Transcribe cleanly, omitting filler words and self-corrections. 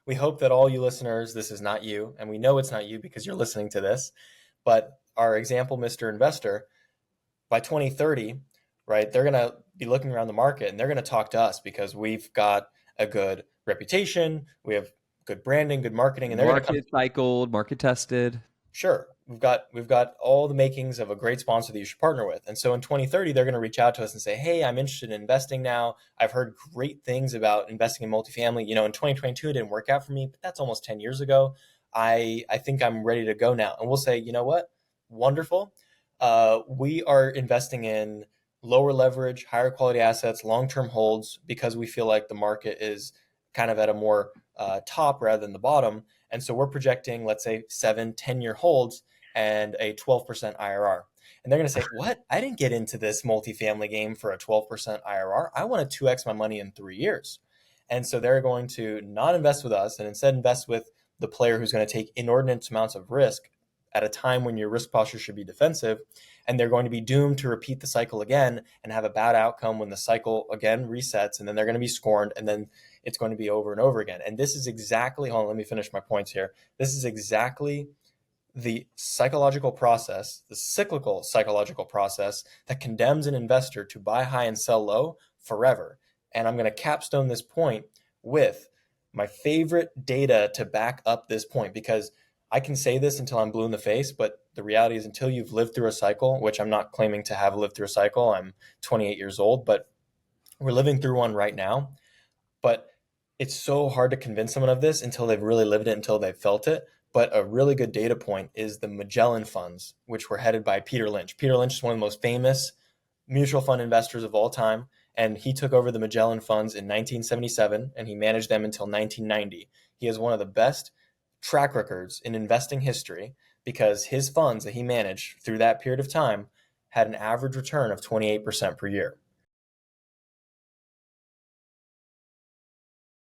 we hope that all you listeners, this is not you, and we know it's not you because you're listening to this, but our example, Mr. Investor, by 2030, right, they're going to be looking around the market and they're going to talk to us because we've got a good reputation, we have good branding, good marketing, and they're going to come. Market cycled, market tested. Sure, we've got all the makings of a great sponsor that you should partner with. And so in 2030, they're going to reach out to us and say, "Hey, I'm interested in investing now. I've heard great things about investing in multifamily. In 2022 it didn't work out for me, but that's almost 10 years ago. I think I'm ready to go now." And we'll say, "You know what? Wonderful. We are investing in lower leverage, higher quality assets, long-term holds because we feel like the market is kind of at a more top rather than the bottom. And so we're projecting, let's say, 7, 10-year holds and a 12% IRR." And they're going to say, "What? I didn't get into this multifamily game for a 12% IRR. I want to 2x my money in 3 years." And so they're going to not invest with us and instead invest with the player who's going to take inordinate amounts of risk at a time when your risk posture should be defensive. And they're going to be doomed to repeat the cycle again and have a bad outcome when the cycle again resets. And then they're going to be scorned. And then it's going to be over and over again. And this is exactly, hold on, let me finish my points here. This is exactly the psychological process, the cyclical psychological process that condemns an investor to buy high and sell low forever. And I'm going to capstone this point with my favorite data to back up this point, because I can say this until I'm blue in the face, but the reality is until you've lived through a cycle, which I'm not claiming to have lived through a cycle, I'm 28 years old, but we're living through one right now. But it's so hard to convince someone of this until they've really lived it, until they've felt it. But a really good data point is the Magellan funds, which were headed by Peter Lynch. Peter Lynch is one of the most famous mutual fund investors of all time. And he took over the Magellan funds in 1977 and he managed them until 1990. He has one of the best track records in investing history because his funds that he managed through that period of time had an average return of 28% per year.